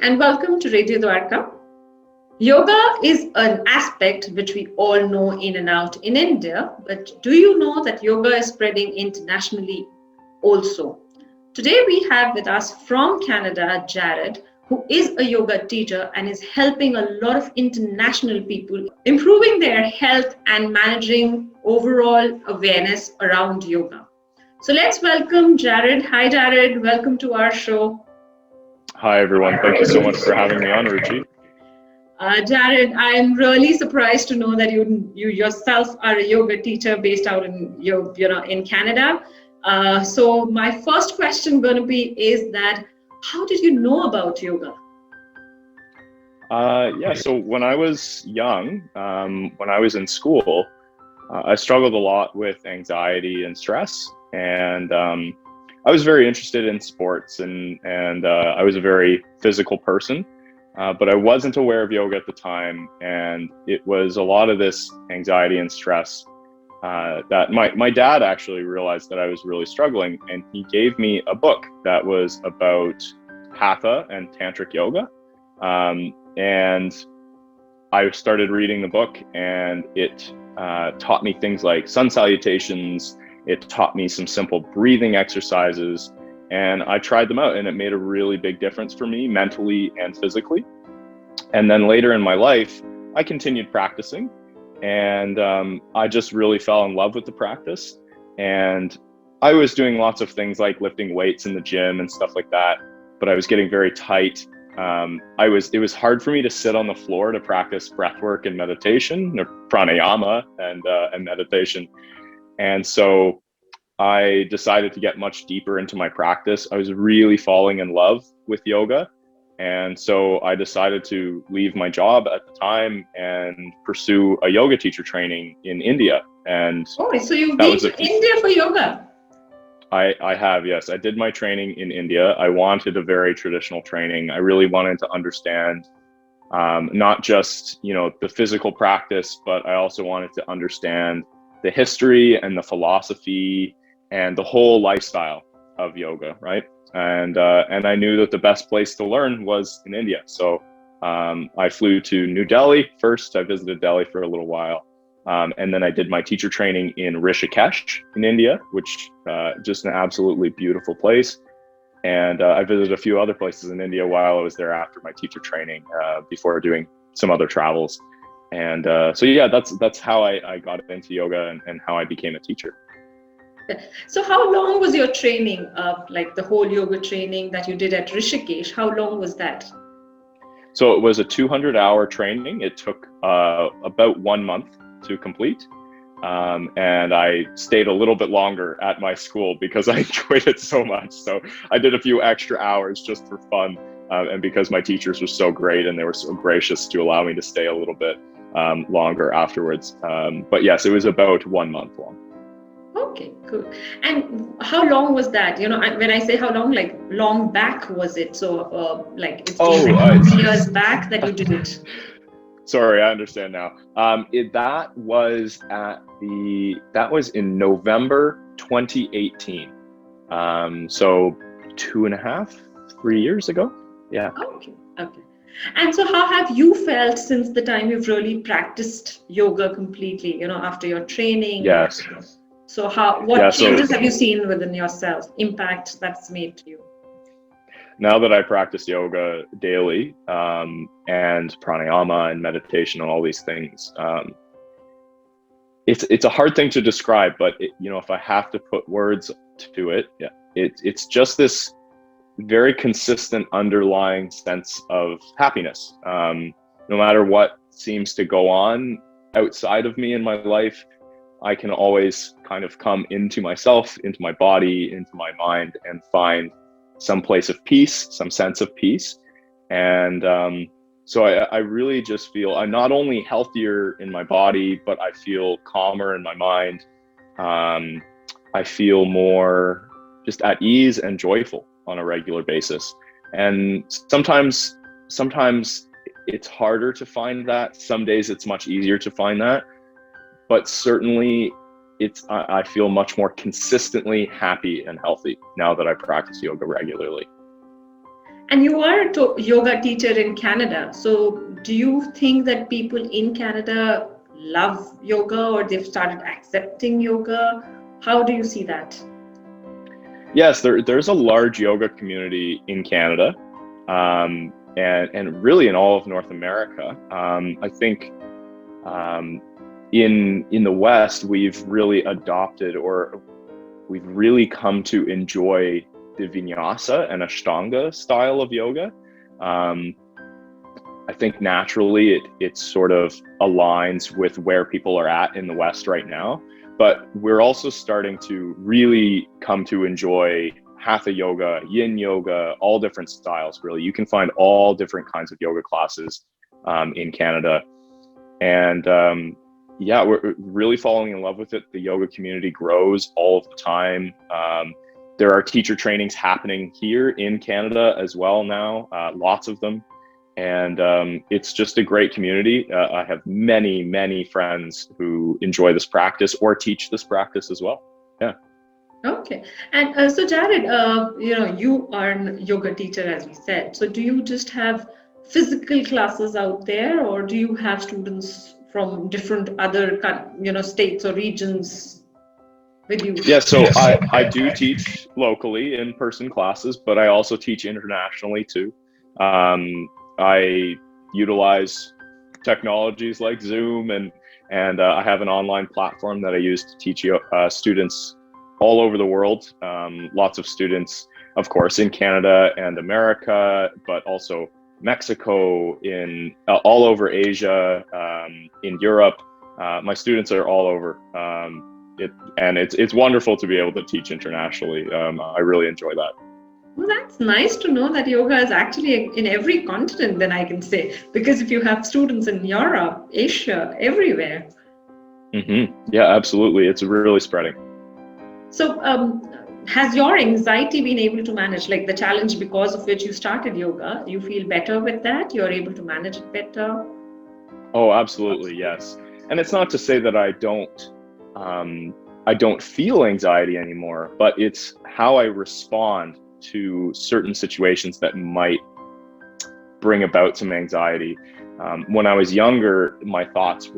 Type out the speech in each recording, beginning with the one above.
and welcome to Radio Dwarka. Yoga is an aspect which we all know in and out in India, but do you know that yoga is spreading internationally also? Today we have with us from Canada, Jared, who is a yoga teacher and is helping a lot of international people improving their health and managing overall awareness around yoga. So let's welcome Jared. Hi, Jared. Welcome to our show. Hi, everyone. Thank you so much for having me on, Ruchi. Jared, I'm really surprised to know that you yourself are a yoga teacher based out in in Canada. So my first question going to be is that how did you know about yoga? So when I was young, when I was in school, I struggled a lot with anxiety and stress, and I was very interested in sports, and I was a very physical person, but I wasn't aware of yoga at the time, and it was a lot of this anxiety and stress that my dad actually realized that I was really struggling, and he gave me a book that was about hatha and tantric yoga, and I started reading the book, and it taught me things like sun salutations. It taught me some simple breathing exercises, and I tried them out, and it made a really big difference for me mentally and physically. And then later in my life, I continued practicing, and I just really fell in love with the practice. And I was doing lots of things like lifting weights in the gym and stuff like that, but I was getting very tight. It was hard for me to sit on the floor to practice breath work and meditation, or pranayama and meditation. And so I decided to get much deeper into my practice. I was really falling in love with yoga. And so I decided to leave my job at the time and pursue a yoga teacher training in India. And so you've been to India for yoga? I have, yes. I did my training in India. I wanted a very traditional training. I really wanted to understand not just, the physical practice, but I also wanted to understand the history and the philosophy and the whole lifestyle of yoga, right? And I knew that the best place to learn was in India. So I flew to New Delhi first. I visited Delhi for a little while. And then I did my teacher training in Rishikesh in India, which just an absolutely beautiful place. And I visited a few other places in India while I was there after my teacher training before doing some other travels. And that's how I got into yoga and how I became a teacher. So how long was your training, like the whole yoga training that you did at Rishikesh? How long was that? So it was a 200-hour training. It took about 1 month to complete. And I stayed a little bit longer at my school because I enjoyed it so much. So I did a few extra hours just for fun. And because my teachers were so great and they were so gracious to allow me to stay a little bit longer afterwards. But yes, it was about 1 month long. Okay, cool. And how long was that? When I say how long, like long back was it? So like it's been years back that you did it. Sorry, I understand now. That was in November 2018. So 2.5-3 years ago. Yeah. Okay. And so how have you felt since the time you've really practiced yoga completely, after your training? Yes. So what changes have you seen within yourself, impact that's made to you? Now that I practice yoga daily and pranayama and meditation and all these things, it's a hard thing to describe, but if I have to put words to it, it's just this very consistent underlying sense of happiness. No matter what seems to go on outside of me in my life, I can always kind of come into myself, into my body, into my mind, and find some place of peace, some sense of peace. And so I really just feel I'm not only healthier in my body, but I feel calmer in my mind. I feel more just at ease and joyful on a regular basis. And sometimes it's harder to find that. Some days it's much easier to find that. But certainly I feel much more consistently happy and healthy now that I practice yoga regularly. And you are a yoga teacher in Canada. So do you think that people in Canada love yoga or they've started accepting yoga? How do you see that? Yes, there's a large yoga community in Canada, and really in all of North America. I think in the West, we've really adopted, or we've really come to enjoy the Vinyasa and Ashtanga style of yoga. I think naturally it sort of aligns with where people are at in the West right now. But we're also starting to really come to enjoy Hatha yoga, yin yoga, all different styles, really. You can find all different kinds of yoga classes in Canada. And yeah, we're really falling in love with it. The yoga community grows all of the time. There are teacher trainings happening here in Canada as well now, lots of them. And it's just a great community. I have many, many friends who enjoy this practice or teach this practice as well. Yeah. Okay. And so Jared, you are a yoga teacher, as we said. So do you just have physical classes out there, or do you have students from different other, states or regions with you? Yeah, so I do teach locally in-person classes, but I also teach internationally too. I utilize technologies like Zoom, and I have an online platform that I use to teach students all over the world. Lots of students, of course, in Canada and America, but also Mexico, in all over Asia, in Europe. My students are all over. It's wonderful to be able to teach internationally. I really enjoy that. Well, that's nice to know that yoga is actually in every continent, then I can say, because if you have students in Europe, Asia, everywhere. Mm-hmm. Yeah, absolutely. It's really spreading. So has your anxiety been able to manage, like the challenge because of which you started yoga? You feel better with that? You're able to manage it better? Oh, absolutely. Yes. And it's not to say that I don't feel anxiety anymore, but it's how I respond to certain situations that might bring about some anxiety. When I was younger, my thoughts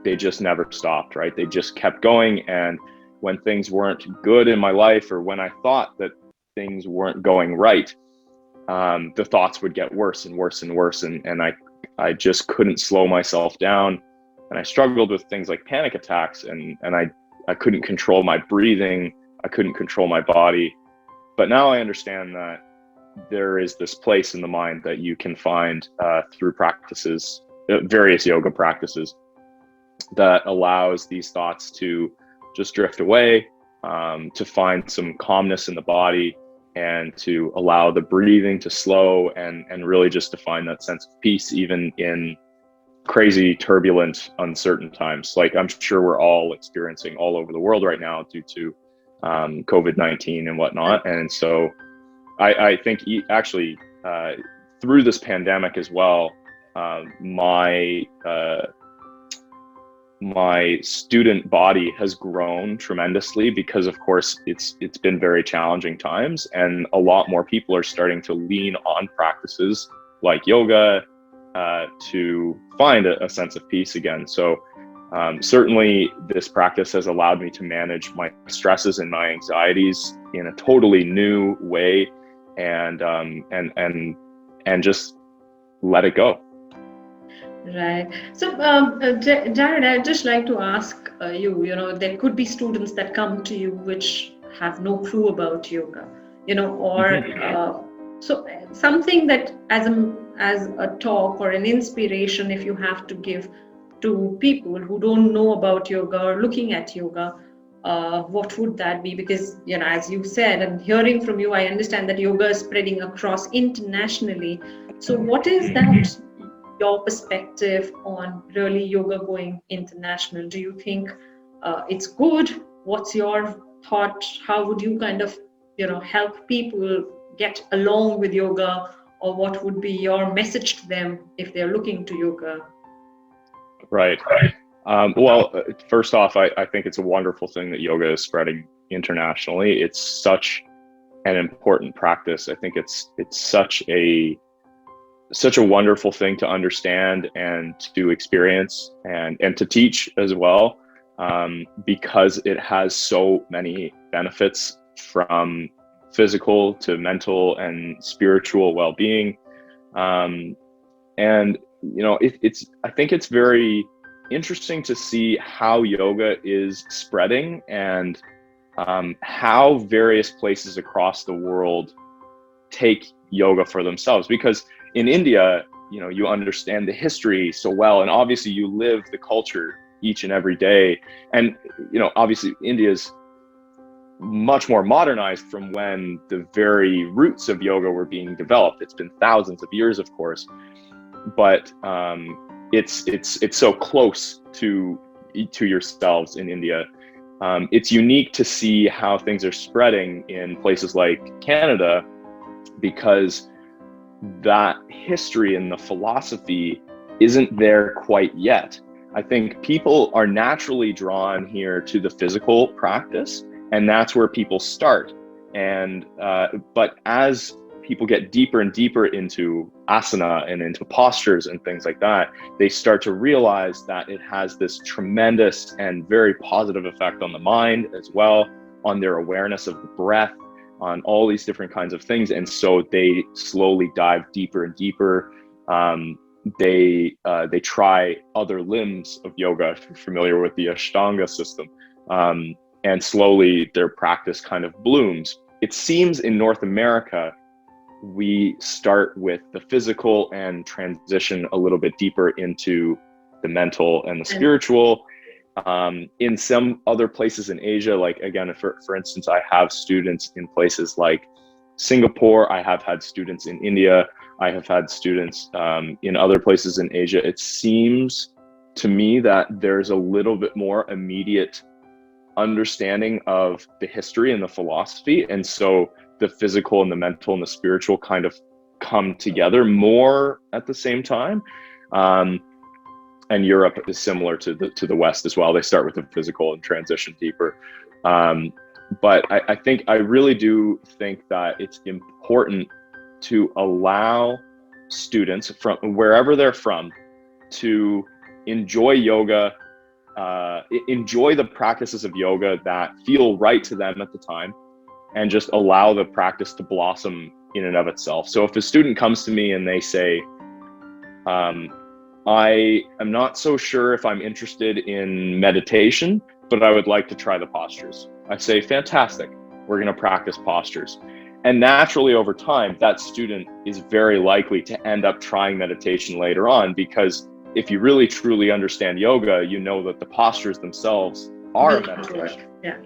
they just never stopped, right? They just kept going. And when things weren't good in my life, or when I thought that things weren't going right, the thoughts would get worse and worse and worse. And I just couldn't slow myself down. And I struggled with things like panic attacks, and I couldn't control my breathing. I couldn't control my body. But now I understand that there is this place in the mind that you can find through practices, various yoga practices, that allows these thoughts to just drift away, to find some calmness in the body, and to allow the breathing to slow, and really just to find that sense of peace, even in crazy, turbulent, uncertain times, like I'm sure we're all experiencing all over the world right now due to COVID-19 and whatnot. And so I think actually through this pandemic as well, my student body has grown tremendously, because of course it's been very challenging times, and a lot more people are starting to lean on practices like yoga to find a sense of peace again. So certainly this practice has allowed me to manage my stresses and my anxieties in a totally new way, and just let it go. Right. So, Jared, I'd just like to ask there could be students that come to you which have no clue about yoga, or so something that as a talk or an inspiration, if you have to give to people who don't know about yoga or looking at yoga, what would that be? Because, as you said, and hearing from you, I understand that yoga is spreading across internationally. So what is that, your perspective on really yoga going international? Do you think it's good? What's your thought? How would you kind of, help people get along with yoga, or what would be your message to them if they're looking to yoga? Right. Well, first off, I think it's a wonderful thing that yoga is spreading internationally. It's such an important practice. I think it's such a wonderful thing to understand and to experience and to teach as well, because it has so many benefits, from physical to mental and spiritual well-being. And I think it's very interesting to see how yoga is spreading, and how various places across the world take yoga for themselves. Because in India, you understand the history so well, and obviously you live the culture each and every day. And obviously India's much more modernized from when the very roots of yoga were being developed. It's been thousands of years, of course, but it's so close to yourselves in India. It's unique to see how things are spreading in places like Canada, because that history and the philosophy isn't there quite yet. I think people are naturally drawn here to the physical practice, and that's where people start. And but as people get deeper and deeper into asana and into postures and things like that, they start to realize that it has this tremendous and very positive effect on the mind as well, on their awareness of the breath, on all these different kinds of things. And so they slowly dive deeper and deeper. They try other limbs of yoga, if you're familiar with the Ashtanga system, and slowly their practice kind of blooms. It seems in North America, we start with the physical and transition a little bit deeper into the mental and the spiritual. In some other places in Asia, like again, for instance, I have students in places like Singapore, I have had students in India, I have had students in other places in Asia. It seems to me that there's a little bit more immediate understanding of the history and the philosophy. And so the physical and the mental and the spiritual kind of come together more at the same time. And Europe is similar to the West as well. They start with the physical and transition deeper. But I really do think that it's important to allow students from wherever they're from to enjoy yoga, enjoy the practices of yoga that feel right to them at the time, and just allow the practice to blossom in and of itself. So if a student comes to me and they say, I am not so sure if I'm interested in meditation, but I would like to try the postures, I say, fantastic, we're going to practice postures. And naturally over time, that student is very likely to end up trying meditation later on, because if you really truly understand yoga, you know that the postures themselves are meditation. Yeah.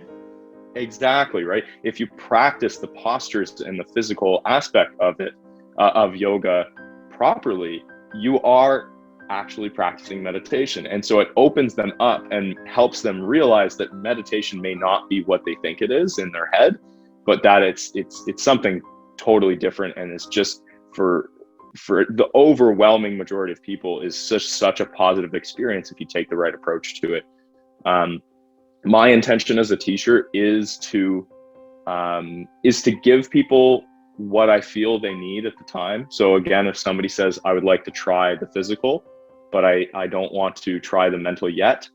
Exactly, right? If you practice the postures and the physical aspect of it, of yoga properly, you are actually practicing meditation. And so it opens them up and helps them realize that meditation may not be what they think it is in their head, but that it's something totally different. And it's just for the overwhelming majority of people is such a positive experience if you take the right approach to it. My intention as a teacher is to give people what I feel they need at the time. So again, if somebody says, I would like to try the physical, but I don't want to try the mental yet,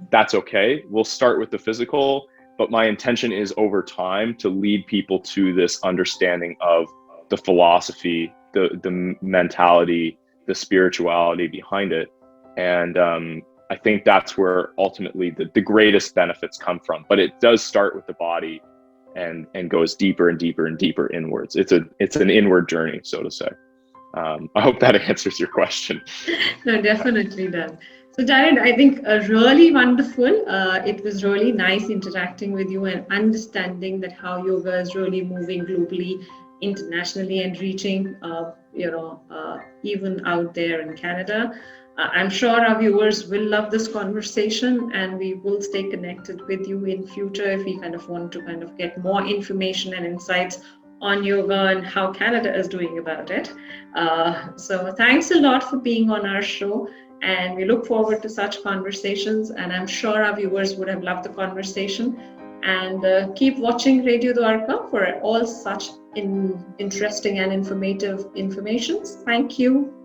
that's okay. We'll start with the physical, but my intention is over time to lead people to this understanding of the philosophy, the mentality, the spirituality behind it. And I think that's where ultimately the greatest benefits come from. But it does start with the body and goes deeper and deeper and deeper inwards. It's an inward journey, so to say. I hope that answers your question. No, definitely does. So Jared, I think really wonderful. It was really nice interacting with you and understanding that how yoga is really moving globally, internationally, and reaching, even out there in Canada. I'm sure our viewers will love this conversation, and we will stay connected with you in future if we kind of want to kind of get more information and insights on yoga and how Canada is doing about it. So thanks a lot for being on our show, and we look forward to such conversations, and I'm sure our viewers would have loved the conversation. And keep watching Radio Dwarka for all such interesting and informative informations. Thank you.